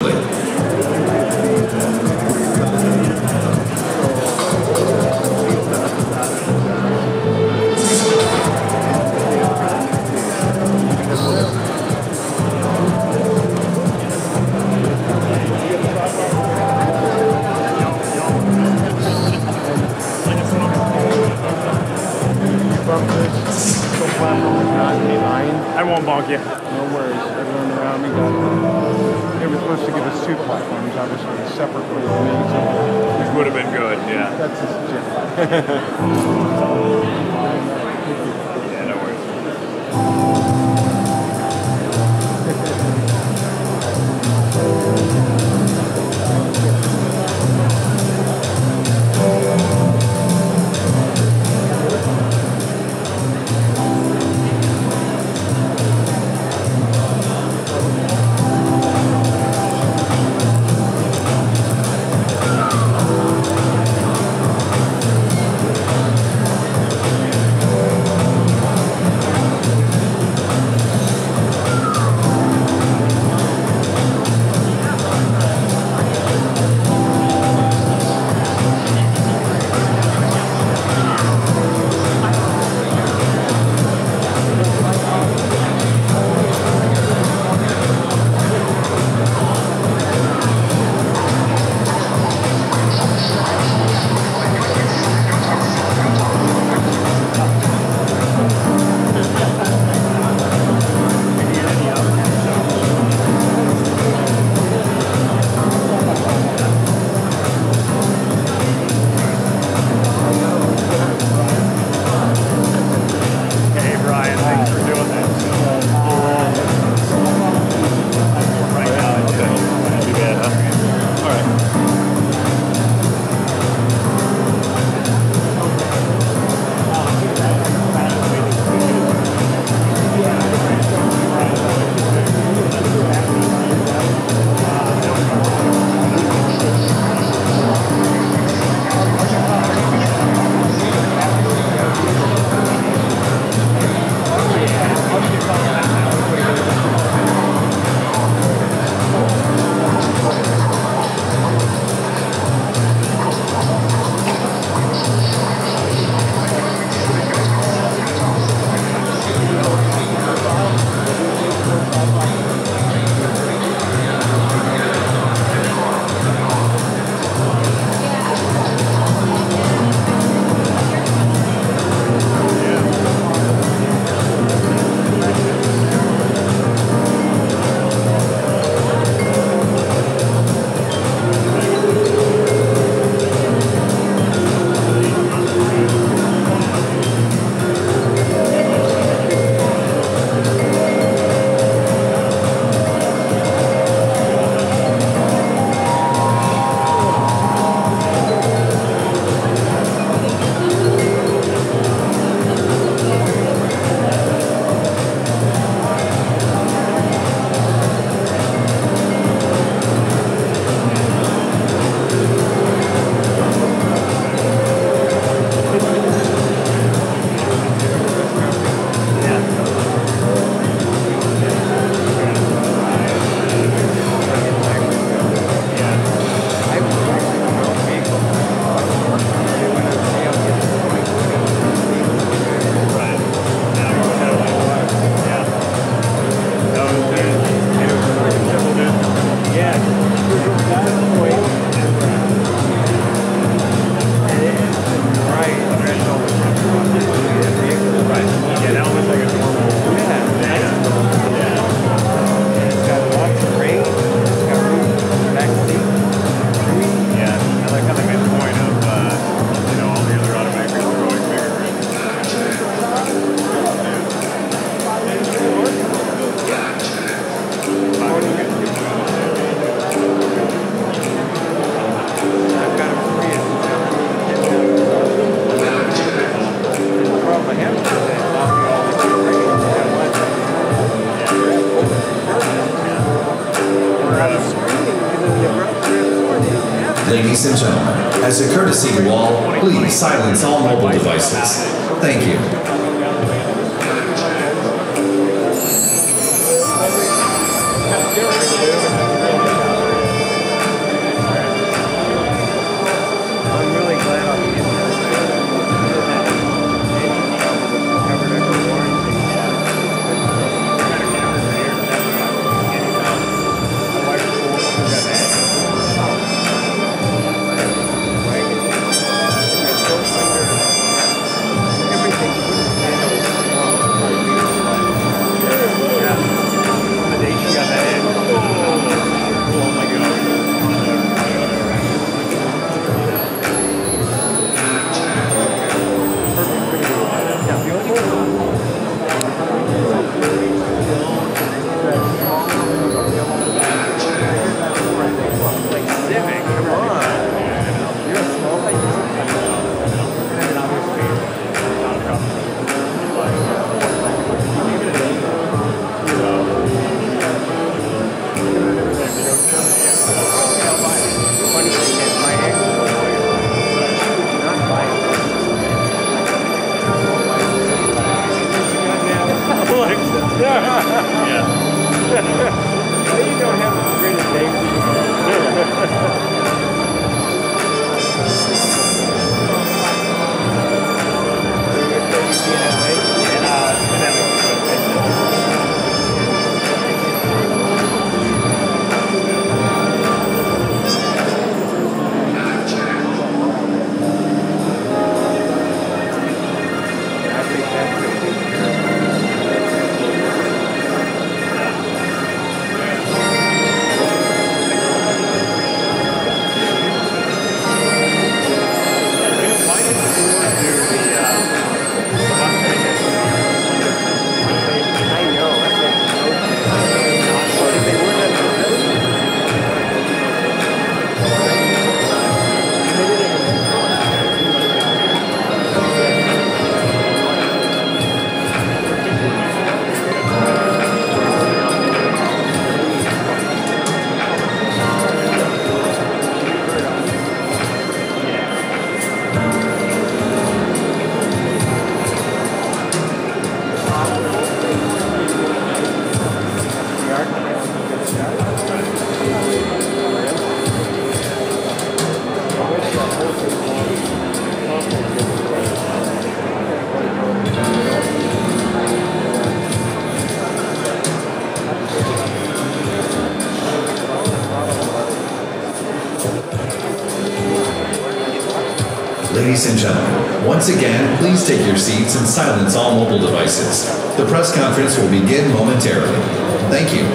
I won't bonk you. No worries. Everyone around me got it. They were supposed to give us two platforms, obviously separate for the meetings. Which would have been good, yeah. That's just Yeah, no worries. Ladies and gentlemen, as a courtesy to all, please silence all mobile devices. Thank you. Ladies and gentlemen, once again, please take your seats and silence all mobile devices. The press conference will begin momentarily. Thank you.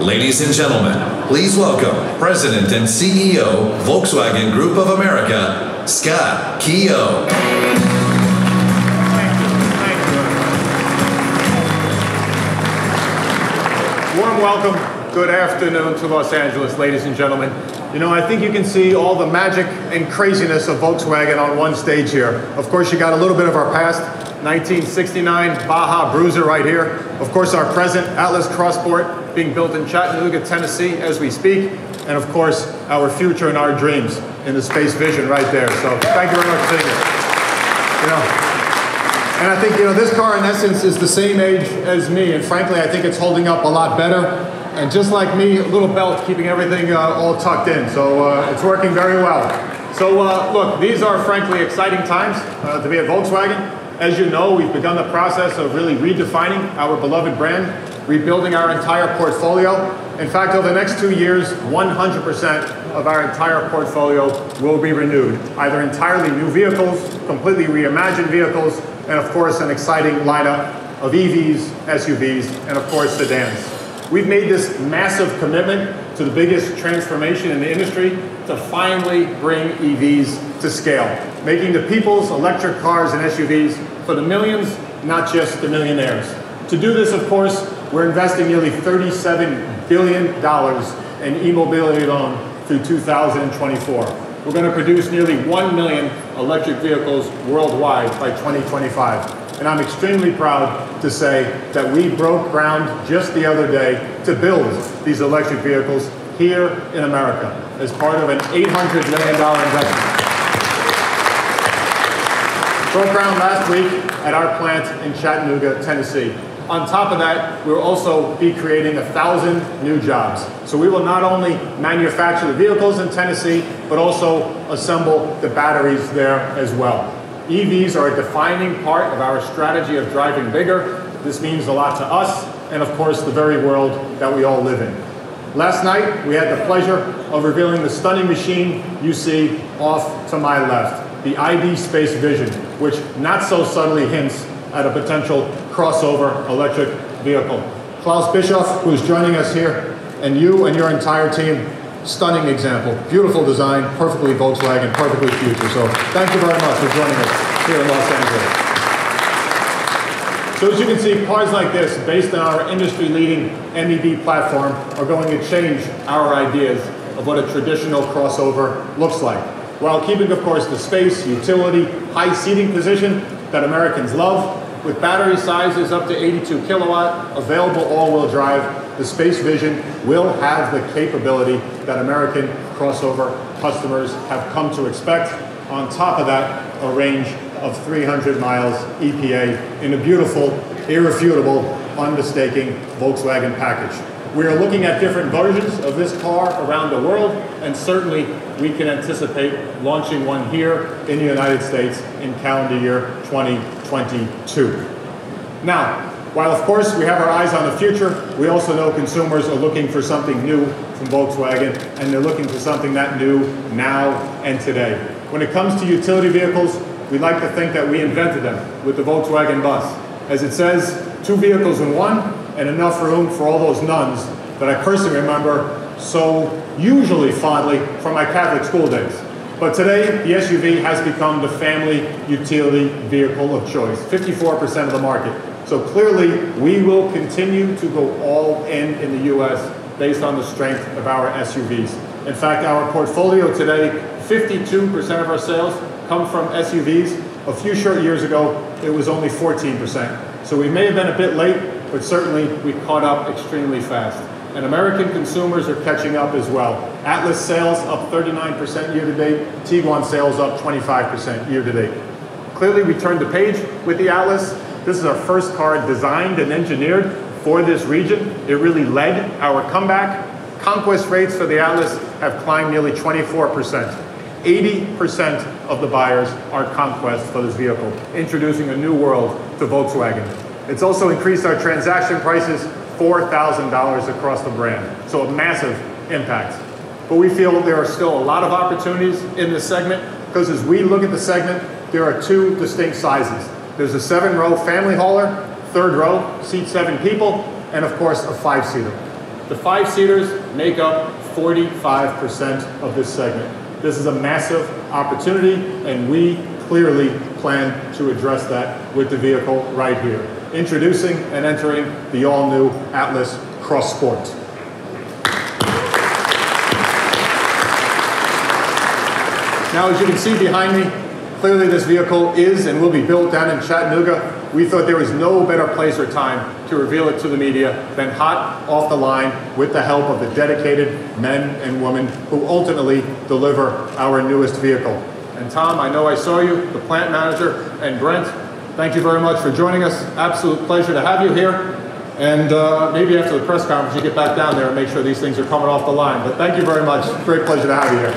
Ladies and gentlemen, please welcome President and CEO, Volkswagen Group of America, Scott Keogh. Warm welcome. Good afternoon to Los Angeles, ladies and gentlemen. You know, I think you can see all the magic and craziness of Volkswagen on one stage here. Of course, you got a little bit of our past, 1969 Baja Bruiser right here. Of course, our present Atlas Crossport being built in Chattanooga, Tennessee as we speak. And of course, our future and our dreams in the Space Vision right there. So thank you very much for seeing it. You know, and I think, you know, this car in essence is the same age as me. And frankly, I think it's holding up a lot better. And just like me, a little belt keeping everything all tucked in. So it's working very well. So look, these are frankly exciting times to be at Volkswagen. As you know, we've begun the process of really redefining our beloved brand, rebuilding our entire portfolio. In fact, over the next 2 years, 100% of our entire portfolio will be renewed. Either entirely new vehicles, completely reimagined vehicles, and of course an exciting lineup of EVs, SUVs, and of course sedans. We've made this massive commitment to the biggest transformation in the industry to finally bring EVs to scale, making the people's electric cars and SUVs for the millions, not just the millionaires. To do this, of course, we're investing nearly $37 billion in e-mobility alone through 2024. We're going to produce nearly 1 million electric vehicles worldwide by 2025. And I'm extremely proud to say that we broke ground just the other day to build these electric vehicles here in America as part of an $800 million investment. Broke ground last week at our plant in Chattanooga, Tennessee. On top of that, we'll also be creating 1,000 new jobs. So we will not only manufacture the vehicles in Tennessee, but also assemble the batteries there as well. EVs are a defining part of our strategy of driving bigger. This means a lot to us and, of course, the very world that we all live in. Last night, we had the pleasure of revealing the stunning machine you see off to my left, the ID Space Vision, which not so subtly hints at a potential crossover electric vehicle. Klaus Bischoff, who's joining us here, and you and your entire team, stunning example. Beautiful design, perfectly Volkswagen, perfectly future. So thank you very much for joining us here in Los Angeles. So as you can see, cars like this, based on our industry-leading MEB platform, are going to change our ideas of what a traditional crossover looks like, while keeping, of course, the space, utility, high seating position that Americans love, With battery sizes up to 82 kilowatt, available all-wheel drive, the Space Vision will have the capability that American crossover customers have come to expect. On top of that, a range of 300 miles EPA in a beautiful, irrefutable, unmistaking Volkswagen package. We are looking at different versions of this car around the world, and certainly we can anticipate launching one here in the United States in calendar year 2022. Now, while of course we have our eyes on the future, we also know consumers are looking for something new from Volkswagen, and they're looking for something that new now and today. When it comes to utility vehicles, we like to think that we invented them with the Volkswagen bus. As it says, 2 vehicles in one, and enough room for all those nuns that I personally remember so usually fondly from my Catholic school days. But today, the SUV has become the family utility vehicle of choice, 54% of the market. So clearly, we will continue to go all in the US based on the strength of our SUVs. In fact, our portfolio today, 52% of our sales come from SUVs. A few short years ago, it was only 14%. So we may have been a bit late, but certainly we caught up extremely fast. And American consumers are catching up as well. Atlas sales up 39% year to date, Tiguan sales up 25% year to date. Clearly we turned the page with the Atlas. This is our first car designed and engineered for this region. It really led our comeback. Conquest rates for the Atlas have climbed nearly 24%. 80% of the buyers are conquest for this vehicle, introducing a new world to Volkswagen. It's also increased our transaction prices $4,000 across the brand, so a massive impact. But we feel there are still a lot of opportunities in this segment, because as we look at the segment, there are 2 distinct sizes. There's a 7-row family hauler, 3rd row, seats 7 people, and of course a 5-seater. The 5-seaters make up 45% of this segment. This is a massive opportunity, and we clearly plan to address that with the vehicle right here. Introducing and entering the all-new Atlas Cross Sport. Now, as you can see behind me, clearly this vehicle is and will be built down in Chattanooga. We thought there was no better place or time to reveal it to the media than hot off the line with the help of the dedicated men and women who ultimately deliver our newest vehicle. And Tom, I know I saw you, the plant manager, and Brent, thank you very much for joining us. Absolute pleasure to have you here. And maybe after the press conference, you get back down there and make sure these things are coming off the line. But thank you very much. Great pleasure to have you here.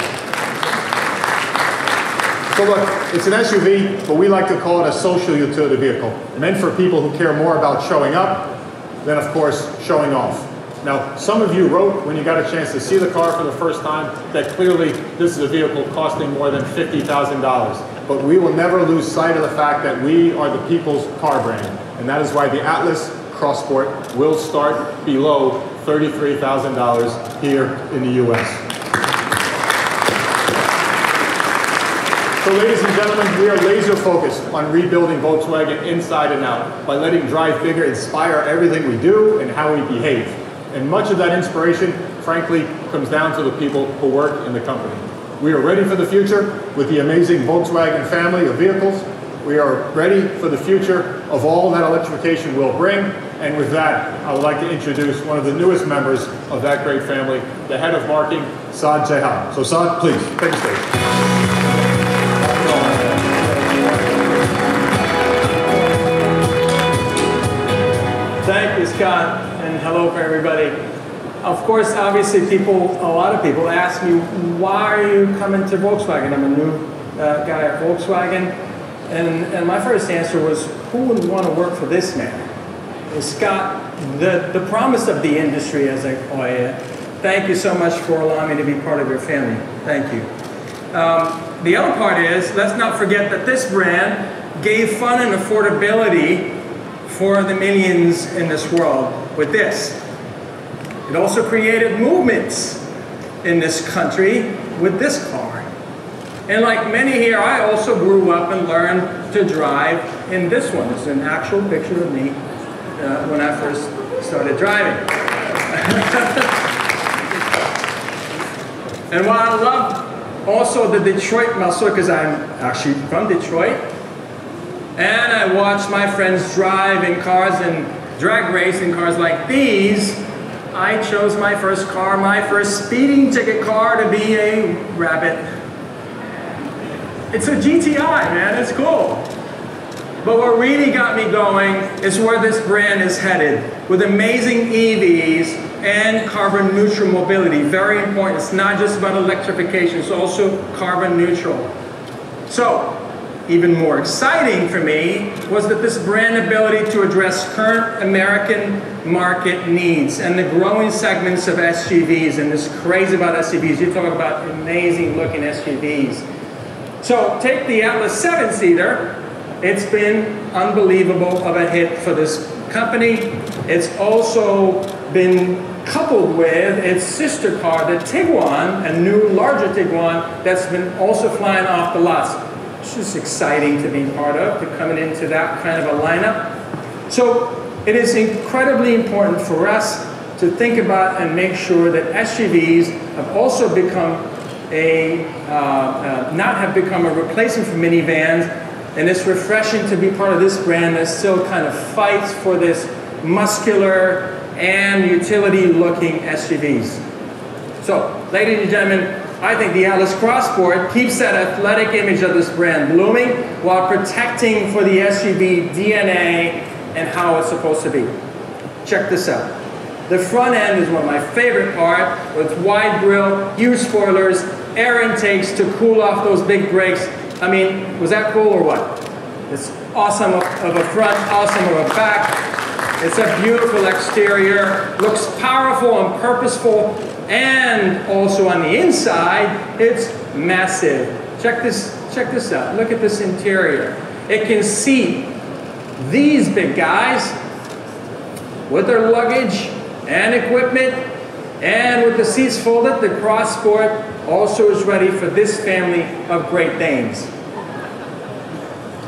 So look, it's an SUV, but we like to call it a social utility vehicle, meant for people who care more about showing up than, of course, showing off. Now, some of you wrote when you got a chance to see the car for the first time that clearly this is a vehicle costing more than $50,000. But we will never lose sight of the fact that we are the people's car brand. And that is why the Atlas Cross Sport will start below $33,000 here in the US. So ladies and gentlemen, we are laser focused on rebuilding Volkswagen inside and out by letting Drive Bigger inspire everything we do and how we behave. And much of that inspiration, frankly, comes down to the people who work in the company. We are ready for the future with the amazing Volkswagen family of vehicles. We are ready for the future of all that electrification will bring. And with that, I would like to introduce one of the newest members of that great family, the head of marketing, Saad Jehan. So Saad, please, take the stage. Thank you, Scott, and hello for everybody. Of course, obviously, a lot of people ask me, why are you coming to Volkswagen? I'm a new guy at Volkswagen. And my first answer was, who would want to work for this man? And Scott, the promise of the industry, as I call it, thank you so much for allowing me to be part of your family. Thank you. The other part is, let's not forget that this brand gave fun and affordability for the millions in this world with this. It also created movements in this country with this car. And like many here, I also grew up and learned to drive in this one. It's an actual picture of me when I first started driving. And while I love also the Detroit muscle, because I'm actually from Detroit, and I watched my friends drive in cars and drag race in cars like these, I chose my first car, my first speeding ticket car, to be a Rabbit. It's a GTI, man, it's cool. But what really got me going is where this brand is headed, with amazing EVs and carbon neutral mobility. Very important. It's not just about electrification, it's also carbon neutral. So, even more exciting for me was that this brand ability to address current American market needs and the growing segments of SUVs. And this crazy about SUVs, you're talking about amazing looking SUVs. So take the Atlas 7-seater. It's been unbelievable of a hit for this company. It's also been coupled with its sister car, the Tiguan, a new larger Tiguan that's been also flying off the lots. It's just exciting to be part of, to coming into that kind of a lineup. So it is incredibly important for us to think about and make sure that SUVs have also become not have become a replacement for minivans, and it's refreshing to be part of this brand that still kind of fights for this muscular and utility-looking SUVs. So, ladies and gentlemen, I think the Atlas Crossport keeps that athletic image of this brand blooming while protecting for the SUV DNA and how it's supposed to be. Check this out. The front end is one of my favorite parts, with wide grille, huge spoilers, air intakes to cool off those big brakes. I mean, was that cool or what? It's awesome of a front, awesome of a back. It's a beautiful exterior, looks powerful and purposeful, and also on the inside, it's massive. Check this out. Look at this interior. It can seat these big guys with their luggage and equipment, and with the seats folded, the Crossport also is ready for this family of Great Danes.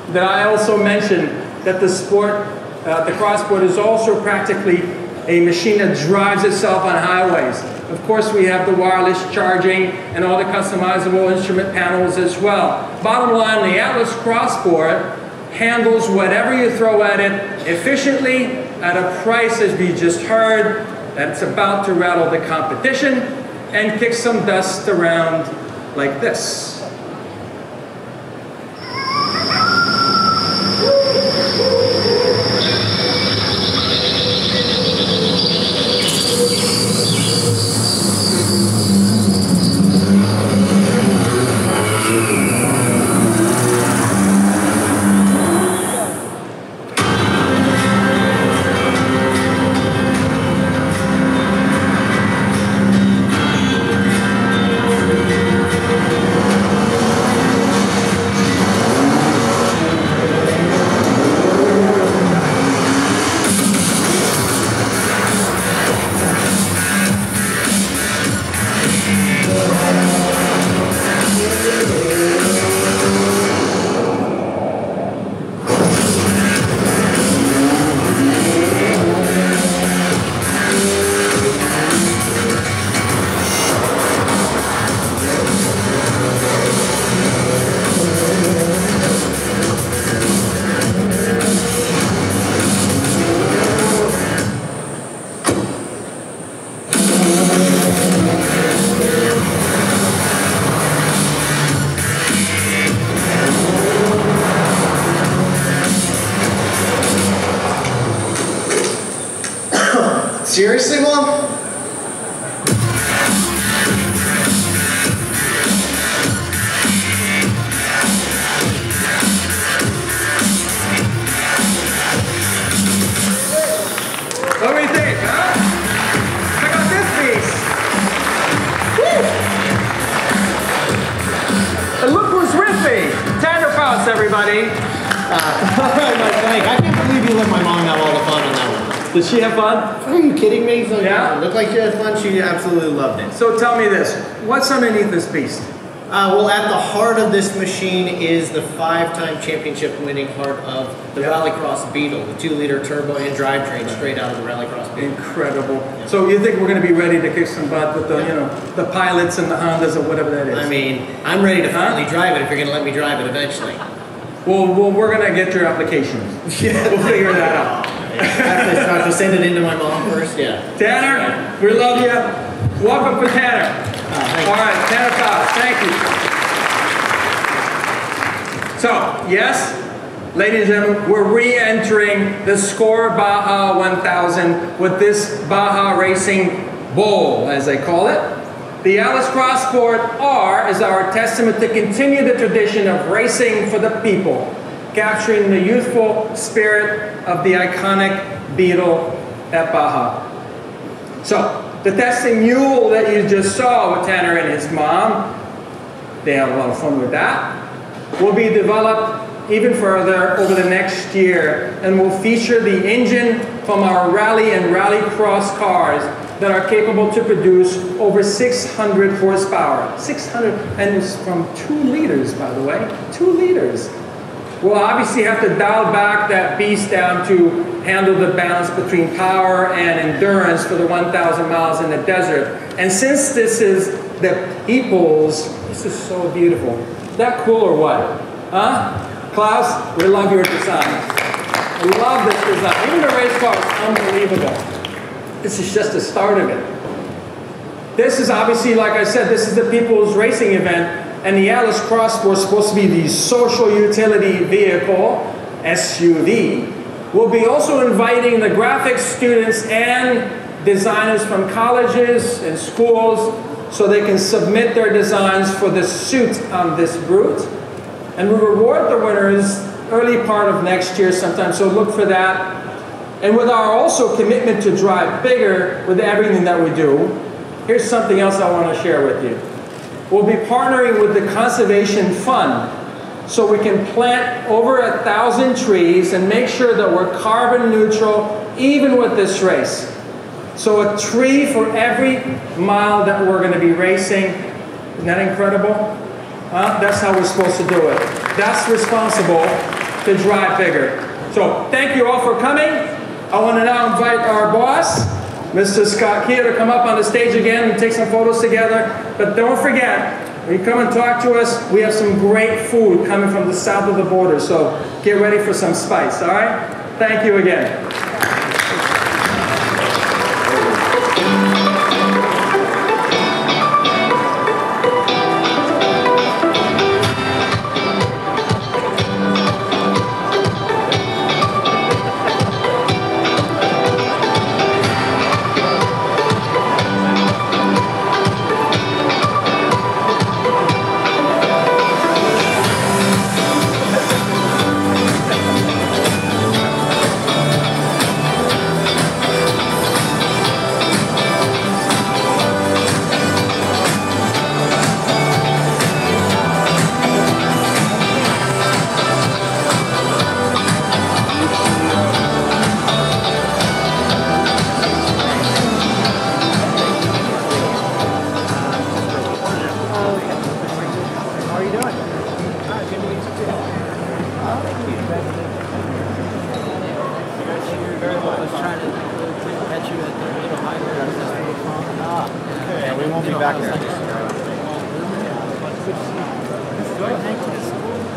Did I also mention that the Crossport is also practically a machine that drives itself on highways? Of course, we have the wireless charging and all the customizable instrument panels as well. Bottom line, the Atlas Crossport handles whatever you throw at it efficiently at a price, as we just heard, that's about to rattle the competition and kick some dust around like this. Seriously, Mom? What do you think, huh? Check out this piece. Woo! And look who's with me. Tanderfaust, everybody. All right, Mike, I can't believe you let my mom have all the fun on that one. Did she have fun? Are you kidding me? So, Yeah? It looked like she had fun. She absolutely loved it. So tell me this. What's underneath this beast? Well, at the heart of this machine is the 5-time championship winning heart of the Rallycross Beetle, the 2-liter turbo and drivetrain straight out of the Rallycross Beetle. Incredible. Yeah. So you think we're going to be ready to kick some butt with the, the pilots and the Hondas or whatever that is? I mean, I'm ready to finally drive it if you're going to let me drive it eventually. Well, we're gonna get your application. We'll figure that out. I have to send it in to my mom first, yeah. Tanner, we love you. Welcome for Tanner. All right, Tanner Fowles, thank you. So, yes, ladies and gentlemen, we're re-entering the Score Baja 1000 with this Baja Racing Bowl, as they call it. The Alice Cross Sport R is our testament to continue the tradition of racing for the people, capturing the youthful spirit of the iconic Beetle at Baja. So, the testing mule that you just saw with Tanner and his mom, they had a lot of fun with that, will be developed even further over the next year and will feature the engine from our rally and rally cross cars that are capable to produce over 600 horsepower. 600, and it's from 2 liters, by the way, 2 liters. We'll obviously have to dial back that beast down to handle the balance between power and endurance for the 1,000 miles in the desert. And since this is the people's, this is so beautiful. Is that cool or what? Huh? Klaus, we love your design. I love this design. Even the race car is unbelievable. This is just the start of it. This is obviously, like I said, this is the people's racing event, and the Alice Cross was supposed to be the social utility vehicle, SUV. We'll be also inviting the graphics students and designers from colleges and schools so they can submit their designs for the suit on this brute. And we reward the winners early part of next year sometime, so look for that. And with our also commitment to drive bigger with everything that we do, here's something else I want to share with you. We'll be partnering with the Conservation Fund so we can plant over 1,000 trees and make sure that we're carbon neutral even with this race. So a tree for every mile that we're going to be racing. Isn't that incredible? That's how we're supposed to do it. That's responsible to drive bigger. So thank you all for coming. I want to now invite our boss, Mr. Scott Keir, to come up on the stage again and take some photos together. But don't forget, when you come and talk to us, we have some great food coming from the south of the border. So get ready for some spice, all right? Thank you again.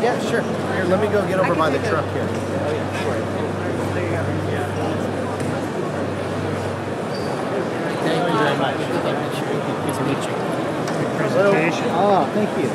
Yeah, sure. Here, let me go get over by the truck here. Thank you very much. Good to meet you. Good presentation. Oh, thank you.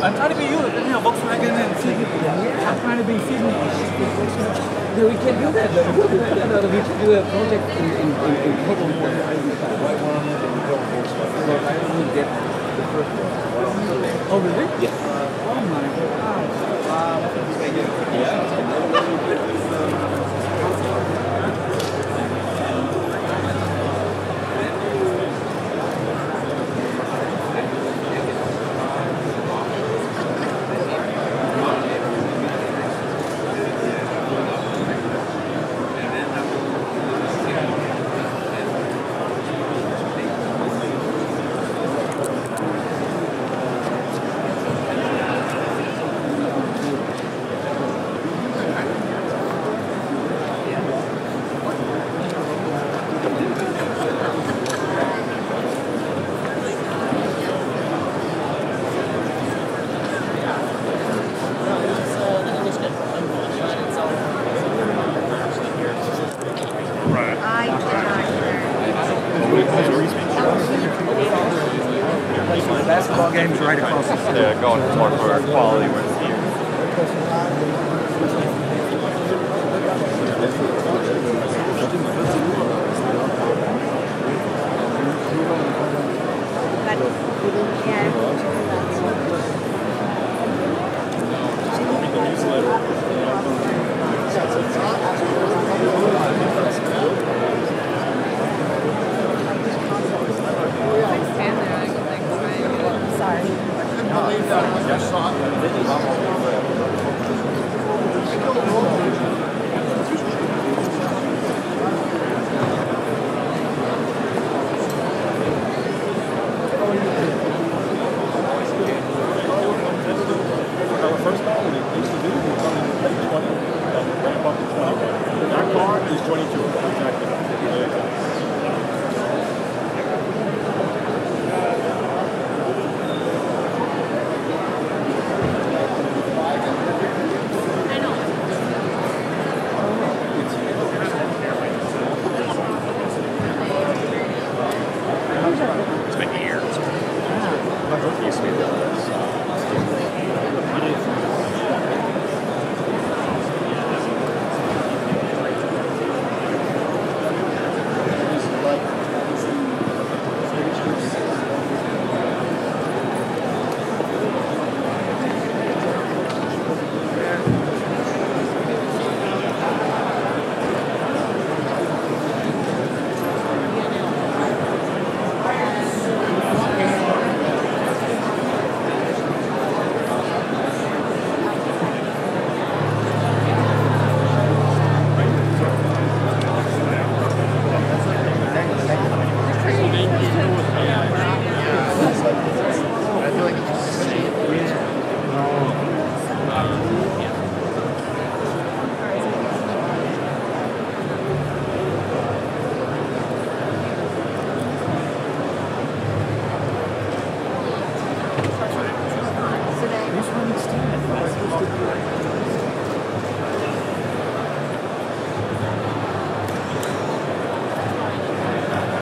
I'm trying to be you know, Volkswagen and Sydney. I'm trying to be Sydney. No, we can't do that. No, we can do a project in total more. Right one and Volkswagen. So I will get the first one. Oh, really? Yeah. Oh my Basketball games right across the street. Yeah, going more for quality with here. Sorry.